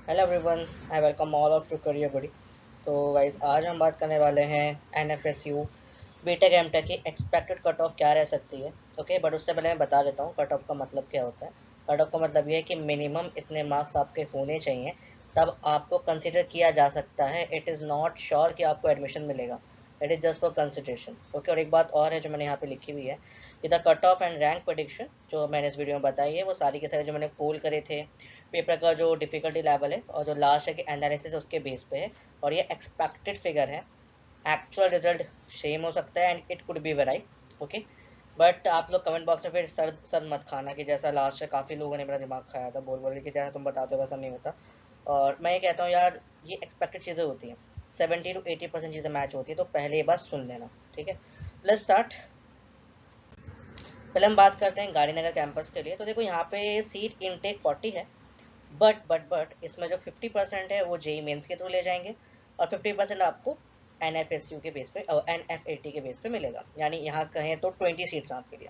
Hello everyone, I welcome all of to career goody. तो guys, आज हम बात करने वाले हैं एनएफएसयू बीटेक एमटेक की एक्सपेक्टेड कट ऑफ क्या रह सकती है। ओके, बट उससे पहले मैं बता देता हूँ कट ऑफ का मतलब क्या होता है। कट ऑफ का मतलब ये है कि मिनिमम इतने मार्क्स आपके होने चाहिए, तब आपको कंसिडर किया जा सकता है। इट इज़ नॉट श्योर कि आपको एडमिशन मिलेगा, it is just for consideration. Okay, और एक बात और है जो मैंने यहाँ पे लिखी हुई है कि the cut off and rank prediction जो मैंने इस वीडियो में बताई है, वो सारी के सारे जो मैंने पोल करे थे, पेपर का जो डिफ़िकल्टी लेवल है और जो लास्ट है कि एनालिसिस उसके बेस पे है, और ये एक्सपेक्टेड फिगर है। एक्चुअल रिजल्ट सेम हो सकता है and it could be वेराई। Okay, but आप लोग कमेंट बॉक्स में फिर सर मत खाना कि जैसा लास्ट में काफ़ी लोगों ने मेरा दिमाग खाया था बोल बोल के जैसा तुम बताते हो वैसा नहीं होता। और मैं ये कहता हूँ यार, ये एक्सपेक्टेड चीज़ें होती हैं, 70 to 80% चीज़ें मैच होती है, तो पहले ये बात सुन लेना। ठीक है, लेट्स स्टार्ट। पहले हम बात करते हैं गांधीनगर कैंपस के लिए। तो देखो, यहाँ पे सीट इनटेक 40 है, बट इसमें जो 50% है वो जेई मेंस के थ्रू ले जाएंगे, और 50% आपको एनएफएसयू के बेस पे और एनएफएटी के बेस पे मिलेगा। यानी यहाँ कहें तो 20 सीट्स आपके लिए।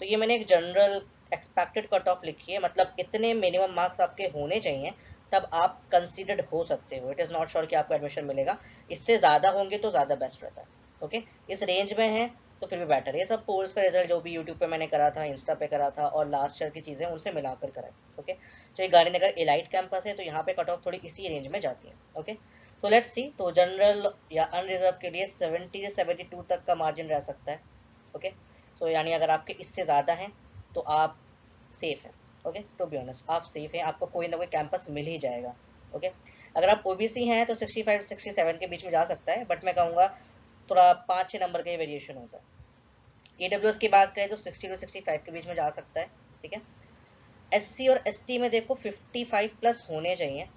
तो ये मैंने एक जनरल एक्सपेक्टेड कट ऑफ लिखी है, मतलब इतने मिनिमम मार्क्स आपके होने चाहिए तब आप कंसीडर्ड हो सकते हो। इट इज़ नॉट श्योर कि आपको एडमिशन मिलेगा, इससे ज़्यादा होंगे तो ज़्यादा बेस्ट रहता है। ओके, इस रेंज में है तो फिर भी बेटर है। ये सब पोल्स का रिजल्ट जो भी यूट्यूब पे मैंने करा था, इंस्टा पे करा था, और लास्ट ईयर की चीज़ें उनसे मिलाकर कराई। ओके, तो ये गांधीनगर एलाइट कैंपस है, तो यहाँ पे कट ऑफ थोड़ी इसी रेंज में जाती है। Okay, so let's see. तो जनरल या अनरिजर्व के लिए 70 से 72 तक का मार्जिन रह सकता है। ओके, सो यानी अगर आपके इससे ज़्यादा हैं तो आप सेफ हैं। ओके, टू बी ऑनेस्ट आप सेफ हैं, आपको कोई ना कोई कैंपस मिल ही जाएगा। ओके, अगर आप ओबीसी हैं तो 65 67 के बीच में जा सकता है, बट मैं कहूँगा थोड़ा 5-6 नंबर का ही वेरिएशन होता है। ईडब्ल्यूएस की बात करें तो 60 to 65 के बीच में जा सकता है। ठीक है, एससी और एसटी में देखो 55 प्लस होने चाहिए,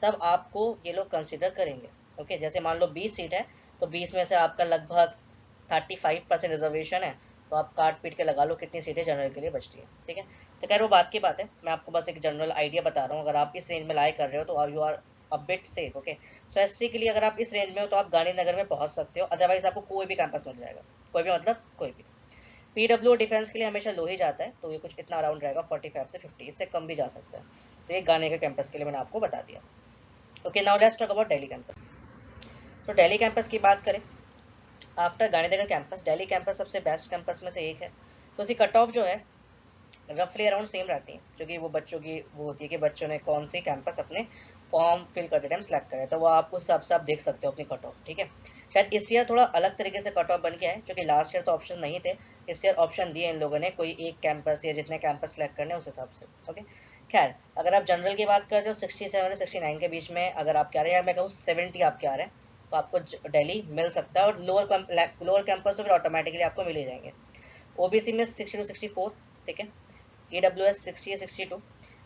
तब आपको ये लोग कंसिडर करेंगे। ओके, जैसे मान लो 20 सीट है, तो 20 में से आपका लगभग 35% रिजर्वेशन है, तो आप काट पीट के लगा लो कितनी सीटें जनरल के लिए बचती है। ठीक है, तो खैर वो बात की बात है, मैं आपको बस एक जनरल आइडिया बता रहा हूँ। अगर आप इस रेंज में लाई कर रहे हो तो you are a bit safe. Okay, so SC के लिए अगर आप इस रेंज में हो तो आप गांधीनगर में पहुंच सकते हो, अदरवाइज आपको कोई भी कैंपस मिल जाएगा। कोई भी मतलब कोई भी। पीडब्ल्यू डिफेंस के लिए हमेशा लो ही जाता है, तो ये कुछ इतना अराउंड रहेगा 45 से 50, इससे कम भी जा सकता है। तो ये गांधीनगर कैंपस के लिए मैंने आपको बता दिया। Okay, now let's talk about Delhi campus. तो दिल्ली कैंपस की बात करें, after Gandhinagar campus Delhi campus सबसे बेस्ट कैंपस में से एक है। तो इसकी कट ऑफ जो है रफली अराउंड सेम रहती है, क्योंकि वो बच्चों की वो होती है कि बच्चों ने कौन सी कैंपस अपने फॉर्म फिल करते टाइम सेलेक्ट करे, तो वो आप उस हिसाब से आप देख सकते हो अपनी कट ऑफ। ठीक है, शायद इस ईयर थोड़ा अलग तरीके से कट ऑफ बन गया है, क्योंकि लास्ट ईयर तो ऑप्शन नहीं थे, इस ईयर ऑप्शन दिए इन लोगों ने, कोई एक कैंपस या जितने कैंपस सेलेक्ट करने उस हिसाब से। ओके, खैर अगर आप जनरल की बात करते हो 67 से 69 के बीच में अगर आप कह रहे हैं, मैं कहूँ 70 आप कह रहे हैं, तो आपको दिल्ली मिल सकता है, और लोअर कैंपस तो फिर ऑटोमेटिकली आपको मिल ही जाएंगे। ओबीसी में 60 to 64। ठीक है, EWS 60 या 62।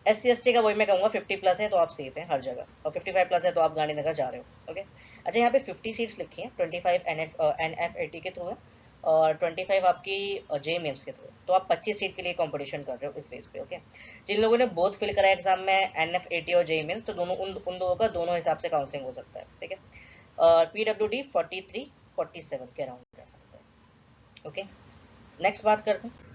SC ST का वही मैं कहूँगा 50 प्लस है तो आप सेफ हैं हर जगह, और 55 प्लस है तो आप गांधीनगर जा रहे हो। ओके, अच्छा यहाँ पे 50 सीट्स लिखी हैं, 25 NFAT के थ्रू है, और 25 आपकी जे मेंस के थ्रू है, तो आप 25 सीट के लिए कंपटीशन कर रहे हो इस बेस पे। ओके, जिन लोगों ने बोथ फिल करा एग्जाम में NFAT और जे मेंस, तो दोनों उन लोगों का दोनों हिसाब से काउंसलिंग हो सकता है। ठीक है, और PWD 43-47 के अराउंड रह सकता है। ओके, नेक्स्ट बात करते हैं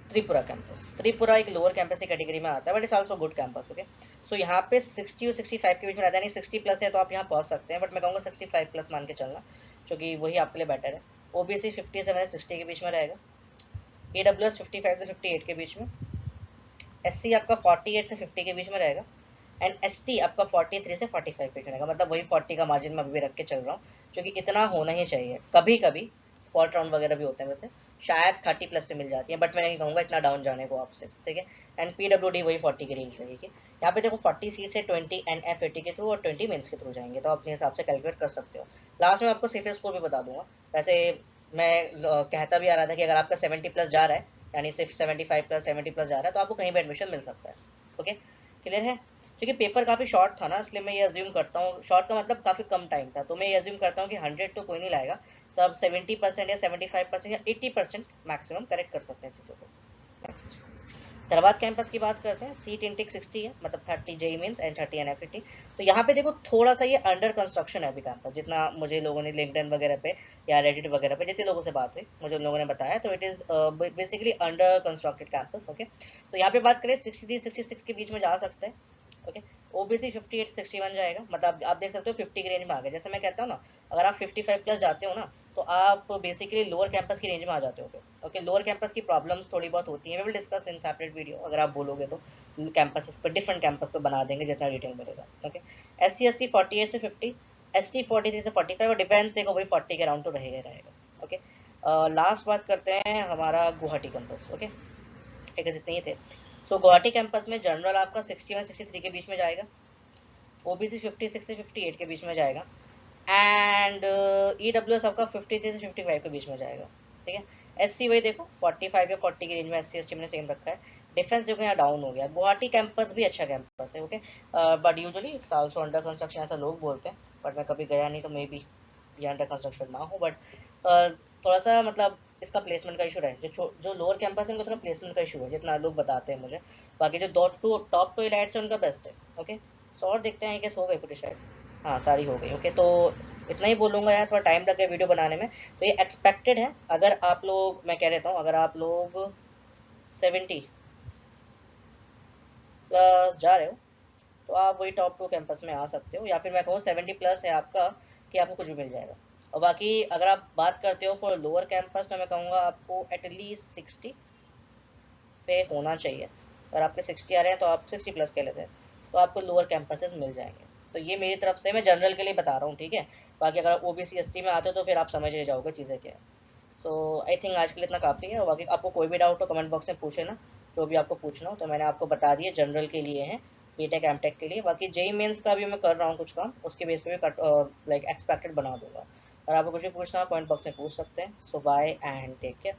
त्रिपुरा कैंपस। त्रिपुरा एक लोअर कैंपस की कैटेगरी में आता है, but it's also good campus. Okay, so यहाँ पे 60 और 65 के बीच में रहता है, नहीं 60 प्लस है तो आप यहाँ पहुँच सकते हैं, बट मैं कहूँगा 65 प्लस मान के चलना, क्योंकि वही आपके लिए बेटर है। ओबीसी 57 से 60 के बीच में रहेगा, EWS 55 से 58 के बीच में, SC आपका 48 से 50 के बीच में रहेगा, एंड ST आपका 43 से 45 पे रहेगा। मतलब वही 40 का मार्जिन में अभी भी रख के चल रहा हूँ, क्योंकि इतना होना ही चाहिए। कभी कभी स्पॉट राउंड वगैरह भी होते हैं, वैसे शायद 30 प्लस पे मिल जाती है, बट मैं नहीं कहूँगा इतना डाउन जाने को आपसे। ठीक है, एंड PWD वही 40 की रेंज रहेगी। यहाँ पे देखो 40 सीट से 20 NFAT के थ्रू और 20 मेंस के थ्रू जाएंगे, तो आप अपने हिसाब से कैलकुलेट कर सकते हो। लास्ट में आपको सेफेस्ट स्कोर भी बता दूंगा। वैसे मैं कहता भी आ रहा था कि अगर आपका 70 प्लस जा रहा है, यानी सिर्फ 75 प्लस 70 प्लस जा रहा है, तो आपको कहीं भी एडमिशन मिल सकता है। ओके, क्लियर है। क्योंकि पेपर काफ़ी शॉर्ट था ना, इसलिए मैं ये अज्यूम करता हूँ, शॉर्ट का मतलब काफ़ी कम टाइम था, तो मैं ये अज्यूम करता हूँ कि 100 तो कोई नहीं लाएगा, सब 70% या 75% या 80% मैक्सिमम करेक्ट कर सकते हैं चीज़ों को। नेक्स्ट, धनबाद कैंपस की बात करते हैं। सीट इनटेक 60 है, मतलब 30 जेई मीन्स एंड 30 एनएफईटी। तो यहाँ पे देखो थोड़ा सा ये अंडर कंस्ट्रक्शन है अभी कैंपस, जितना मुझे लोगों ने लिंक्डइन वगैरह पे या रेडिट वगैरह पे जितने लोगों से बात हुई, मुझे उन लोगों ने बताया, तो it is basically under constructed campus. Okay, तो यहाँ पे बात करें 63-66 के बीच में जा सकते हैं। ओके, ओबीसी 58 से 61 जाएगा, मतलब आप देख सकते हो 50 की रेंज में आ गए। जैसे मैं कहता हूँ ना, अगर आप 55 प्लस जाते हो ना, तो आप बेसिकली लोअर कैंपस की रेंज में आ जाते हो फिर। ओके, लोअर कैंपस की प्रॉब्लम्स थोड़ी बहुत होती हैं, we will discuss in separate video, अगर आप बोलोगे तो कैंपस पर, डिफरेंट कैंपस पर बना देंगे जितना डिटेल मिलेगा। ओके, SC/ST 48 से 50, ST 43 से 45, और डिफेंस देखो वही 40 के अराउंड तो रहेगा रहेगा। ओके, लास्ट बात करते हैं हमारा गुवाहाटी कैंपस। ओके, ठीक है, जितने ही थे। सो गुवाहाटी कैंपस में जनरल आपका 61 63 के बीच में जाएगा, ओबीसी 56 से 58 के बीच में जाएगा, एंड EWS आपका 53 से 55 के बीच में जाएगा। ठीक है, SC वही देखो 45 या 40 की रेंज में SC/ST मैंने सेम रखा है। डिफेंस देखो यहाँ डाउन हो गया। गुवाहाटी कैंपस भी अच्छा कैंपस है। Okay, but usually it's also under construction ऐसा लोग बोलते हैं, बट मैं कभी गया नहीं तो मे बी ये अंडर कंस्ट्रक्शन ना हो। बट थोड़ा सा मतलब इसका प्लेसमेंट का इशू है, जो लोअर कैंपस है उनका थोड़ा प्लेसमेंट का इशू है जितना लोग बताते हैं मुझे। बाकी जो टॉप टू इलाइट्स है उनका बेस्ट है। ओके, सो और देखते हैं कैसे हो गई पूरी शायद। हाँ, सारी हो गई। ओके, तो इतना ही बोलूँगा यार, थोड़ा टाइम लग गया वीडियो बनाने में। तो ये एक्सपेक्टेड है, अगर आप लोग, मैं कह देता हूँ, अगर आप लोग 70 प्लस जा रहे हो तो आप वही टॉप टू कैंपस में आ सकते हो, या फिर मैं कहूँ 70 प्लस है आपका कि आपको कुछ भी मिल जाएगा। और बाकी अगर आप बात करते हो फॉर लोअर कैंपस, तो मैं कहूँगा आपको एटलीस्ट 60 पे होना चाहिए। अगर आपके 60 आ रहे हैं तो आप 60 प्लस के लेते हैं, तो आपको लोअर कैंपसेस मिल जाएंगे। तो ये मेरी तरफ से मैं जनरल के लिए बता रहा हूँ, ठीक है। बाकी अगर आप OBC ST में आते हो तो फिर आप समझ ही जाओगे चीज़ें क्या है। सो आई थिंक आज के लिए इतना काफ़ी है। और बाकी आपको कोई भी डाउट हो कमेंट बॉक्स में पूछे ना, जो भी आपको पूछना हो। तो मैंने आपको बता दिया जनरल के लिए है, बीटेक एमटेक के लिए। बाकी जेई मेंस का भी मैं कर रहा हूँ कुछ काम, उसके बेस पे भी लाइक एक्सपेक्टेड बना दूंगा। और आपको कुछ भी पूछना हो कमेंट बॉक्स में पूछ सकते हैं। सो बाय एंड टेक केयर।